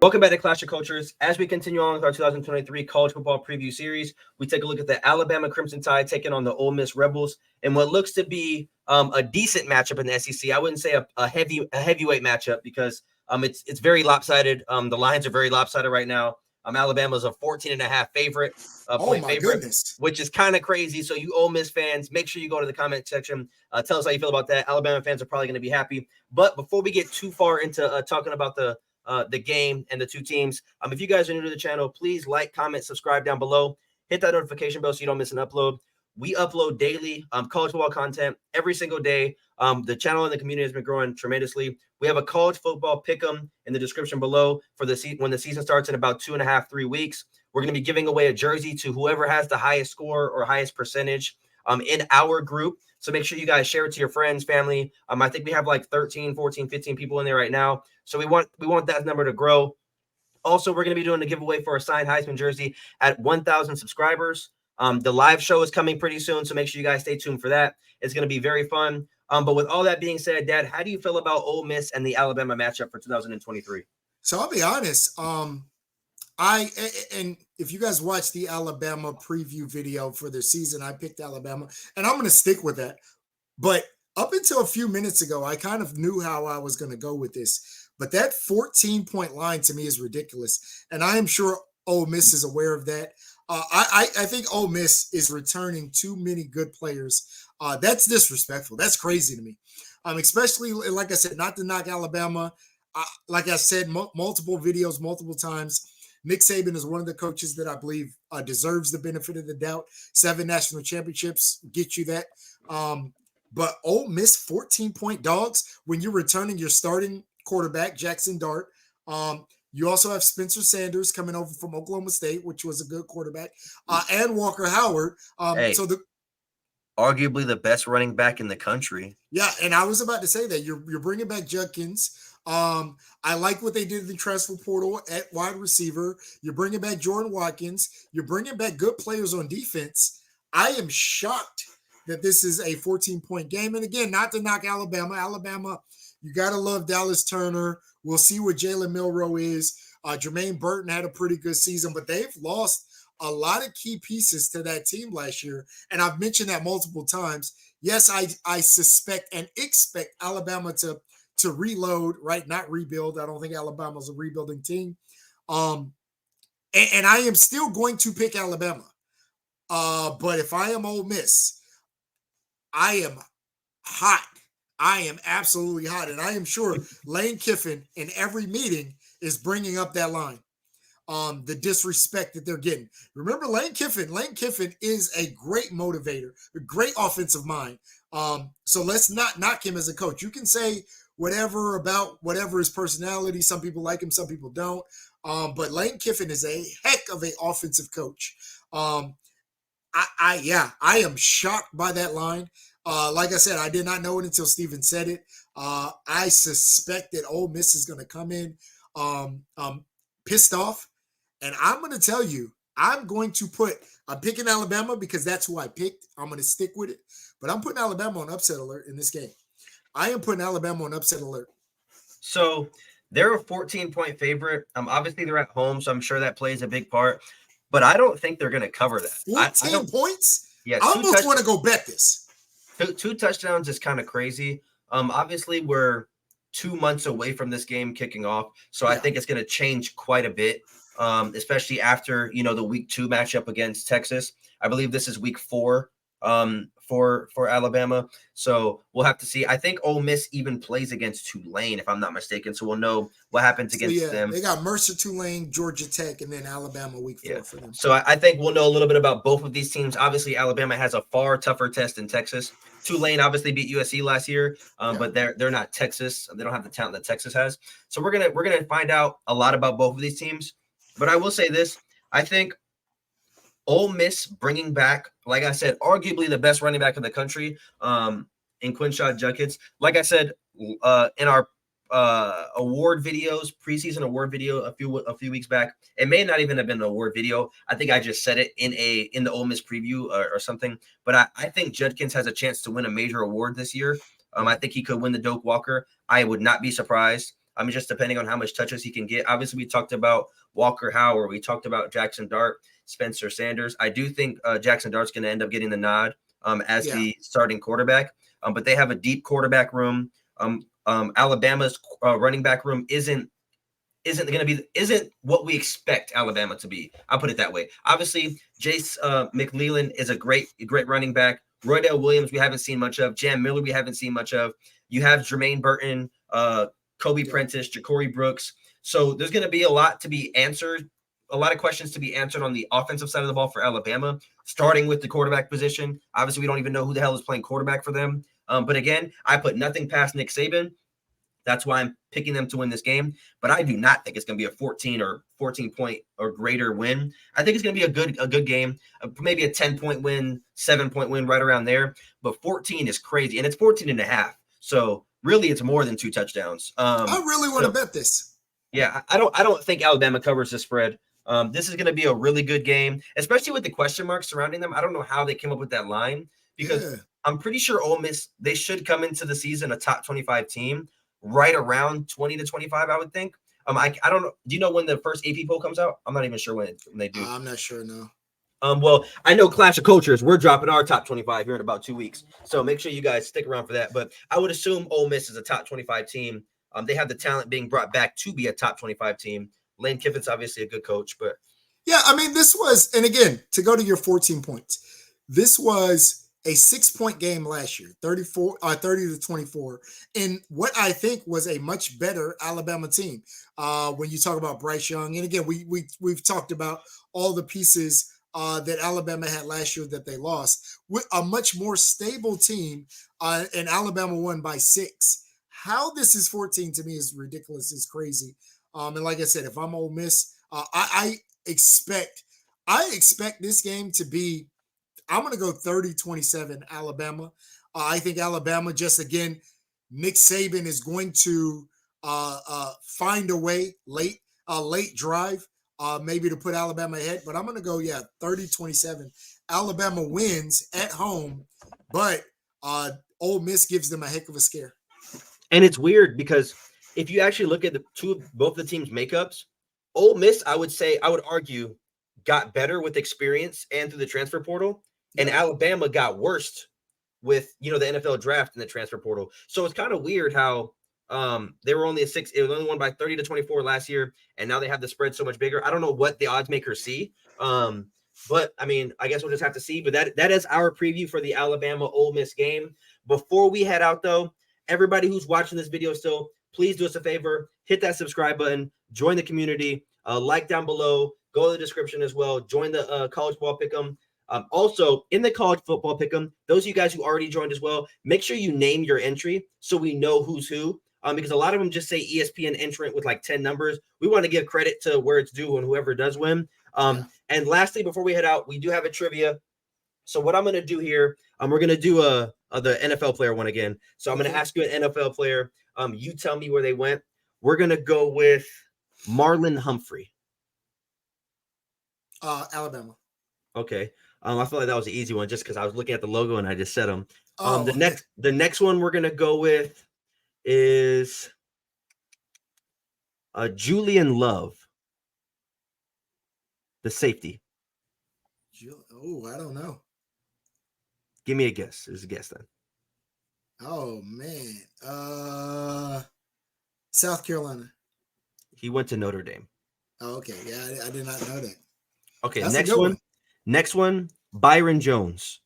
Welcome back to Clash of Cultures. As we continue on with our 2023 college football preview series, we take a look at the Alabama Crimson Tide taking on the Ole Miss Rebels and what looks to be a decent matchup in the SEC. I wouldn't say a heavyweight matchup because it's very lopsided. The lines are very lopsided right now. Alabama's a 14.5 Oh point my favorite, goodness. which is kind of crazy. So you Ole Miss fans, make sure you go to the comment section. Tell us how you feel about that. Alabama fans are probably going to be happy. But before we get too far into talking about the game and the two teams. If you guys are new to the channel, please like, comment, subscribe down below. Hit that notification bell so you don't miss an upload. We upload daily college football content every single day. The channel and the community has been growing tremendously. We have a college football pick'em in the description below for when the season starts in about 2.5, 3 weeks. We're going to be giving away a jersey to whoever has the highest score or highest percentage in our group. So make sure you guys share it to your friends, family. I think we have like 13, 14, 15 people in there right now. So we want that number to grow. Also, we're going to be doing a giveaway for a signed Heisman jersey at 1,000 subscribers. The live show is coming pretty soon, so make sure you guys stay tuned for that. It's going to be very fun. But with all that being said, Dad, how do you feel about Ole Miss and the Alabama matchup for 2023? So I'll be honest. And if you guys watch the Alabama preview video for their season, I picked Alabama, and I'm going to stick with that. But up until a few minutes ago, I kind of knew how I was going to go with this. But that 14-point line to me is ridiculous, and I am sure Ole Miss is aware of that. I think Ole Miss is returning too many good players. That's disrespectful. That's crazy to me, especially, like I said, not to knock Alabama. Like I said, multiple videos, multiple times, Nick Saban is one of the coaches that I believe deserves the benefit of the doubt. 7 national championships get you that. But Ole Miss 14-point dogs when you're returning your starting quarterback, Jackson Dart. You also have Spencer Sanders coming over from Oklahoma State, which was a good quarterback, and Walker Howard. Arguably the best running back in the country. Yeah, and I was about to say that you're bringing back Judkins. I like what they did in the transfer portal at wide receiver. You're bringing back Jordan Watkins. You're bringing back good players on defense. I am shocked that this is a 14-point game. And again, not to knock Alabama. Alabama, you got to love Dallas Turner. We'll see what Jalen Milroe is. Jermaine Burton had a pretty good season, but they've lost a lot of key pieces to that team last year. And I've mentioned that multiple times. Yes, I suspect and expect Alabama to reload, right? Not rebuild. I don't think Alabama's a rebuilding team. And I am still going to pick Alabama. But if I am Ole Miss, I am hot. I am absolutely hot. And I am sure Lane Kiffin in every meeting is bringing up that line. The disrespect that they're getting. Remember Lane Kiffin. Lane Kiffin is a great motivator, a great offensive mind. So let's not knock him as a coach. You can say whatever about whatever his personality. Some people like him, some people don't. But Lane Kiffin is a heck of an offensive coach. I am shocked by that line. Like I said, I did not know it until Steven said it. I suspect that Ole Miss is going to come in pissed off. And I'm going to tell you, I'm picking Alabama because that's who I picked. I'm going to stick with it. But I'm putting Alabama on upset alert in this game. I am putting Alabama on upset alert. So they're a 14-point favorite. Obviously, they're at home, so I'm sure that plays a big part. But I don't think they're going to cover that. 14 points? Yeah, I almost want to go bet this. Two touchdowns is kind of crazy. Obviously, we're 2 months away from this game kicking off, so I think it's going to change quite a bit, especially after the week 2 matchup against Texas. I believe this is week 4 for Alabama, so we'll have to see. I think Ole Miss even plays against Tulane, if I'm not mistaken, so we'll know what happens against them. They got Mercer, Tulane, Georgia Tech, and then Alabama week 4 for them. So I think we'll know a little bit about both of these teams. Obviously, Alabama has a far tougher test than Texas. Tulane obviously beat USC last year, but they're not Texas. They don't have the talent that Texas has. So we're gonna find out a lot about both of these teams. But I will say this: I think Ole Miss bringing back, like I said, arguably the best running back in the country, in Quinshon Judkins. Like I said, in our award videos, preseason award video a few weeks back, it may not even have been an award video. I think I just said it in the Ole Miss preview or something. But I think Judkins has a chance to win a major award this year. I think he could win the Doak Walker. I would not be surprised. I mean, just depending on how much touches he can get. Obviously, we talked about Walker Howard. We talked about Jackson Dart, Spencer Sanders. I do think Jackson Dart's going to end up getting the nod as the starting quarterback. But they have a deep quarterback room. Alabama's running back room isn't what we expect Alabama to be. I'll put it that way. Obviously, Jace McLeland is a great running back. Roydell Williams, we haven't seen much of. Jam Miller, we haven't seen much of. You have Jermaine Burton, Kobe Prentice, Ja'Cory Brooks. So there's going to be a lot to be answered, a lot of questions to be answered on the offensive side of the ball for Alabama, starting with the quarterback position. Obviously, we don't even know who the hell is playing quarterback for them. But again, I put nothing past Nick Saban. That's why I'm picking them to win this game. But I do not think it's going to be a 14 point or greater win. I think it's going to be a good game, maybe a 10-point win, 7-point win, right around there. But 14 is crazy, and it's 14.5. So really, it's more than 2 touchdowns. I really want to bet this. Yeah, I don't think Alabama covers the spread. This is going to be a really good game, especially with the question marks surrounding them. I don't know how they came up with that line because I'm pretty sure Ole Miss, they should come into the season a top 25 team. Right around 20 to 25, I would think. I don't know. Do you know when the first AP poll comes out? I'm not even sure when they do. I'm not sure, no. Well, I know Clash of Cultures, we're dropping our top 25 here in about 2 weeks. So make sure you guys stick around for that. But I would assume Ole Miss is a top 25 team. They have the talent being brought back to be a top 25 team. Lane Kiffin's obviously a good coach, but yeah, I mean, this was, and again, to go to your 14 points, this was a 6-point game last year, 30 to 24, in what I think was a much better Alabama team. When you talk about Bryce Young, and again, we've talked about all the pieces that Alabama had last year that they lost, with a much more stable team, and Alabama won by 6. How this is 14 to me is ridiculous, is crazy. And like I said, if I'm Ole Miss, I expect this game to be, I'm going to go 30-27 Alabama. I think Alabama, just again, Nick Saban is going to find a way late drive, maybe to put Alabama ahead. But I'm going to go, 30-27. Alabama wins at home, but Ole Miss gives them a heck of a scare. And it's weird because if you actually look at both the teams' makeups, Ole Miss, I would argue, got better with experience and through the transfer portal. And Alabama got worse with, the NFL draft and the transfer portal. So it's kind of weird how they were only it was only won by 30 to 24 last year, and now they have the spread so much bigger. I don't know what the odds makers see. But I mean, I guess we'll just have to see. But that is our preview for the Alabama Ole Miss game. Before we head out, though, everybody who's watching this video still, please do us a favor, hit that subscribe button, join the community, like down below, go to the description as well, join the college ball pick'em. Also, in the college football pick'em, those of you guys who already joined as well, make sure you name your entry so we know who's who. Because a lot of them just say ESPN entrant with like 10 numbers. We want to give credit to where it's due and whoever does win. And lastly, before we head out, we do have a trivia. So what I'm going to do here, we're going to do the NFL player one again. So I'm going to ask you an NFL player. You tell me where they went. We're going to go with Marlon Humphrey. Alabama. Okay. I feel like that was an easy one just because I was looking at the logo and I just said them. The next one we're going to go with is Julian Love, the safety. I don't know. Give me a guess. There's a guess then. Oh, man. South Carolina. He went to Notre Dame. Oh, okay. Yeah, I did not know that. Okay, Next one, Byron Jones.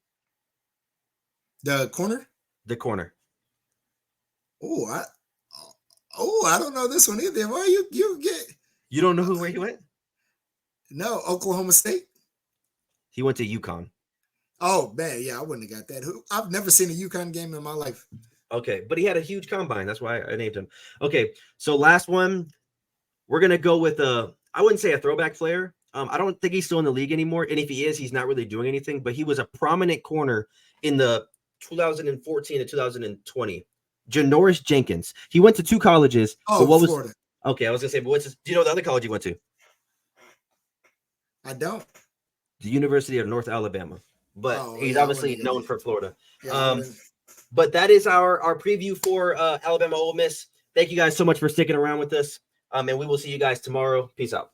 The corner? The corner. I don't know this one either. Why you get? You don't know where he went? No, Oklahoma State. He went to UConn. Oh man, yeah, I wouldn't have got that. I've never seen a UConn game in my life. Okay, but he had a huge combine. That's why I named him. Okay, so last one, we're gonna go with I wouldn't say a throwback player. I don't think he's still in the league anymore, and if he is, he's not really doing anything. But he was a prominent corner in the 2014 to 2020. Janoris Jenkins. He went to 2 colleges. Oh, Florida. Okay, I was gonna say, but do you know the other college he went to? I don't. The University of North Alabama. But he's obviously known for Florida. Yeah, but that is our preview for Alabama Ole Miss. Thank you guys so much for sticking around with us. And we will see you guys tomorrow. Peace out.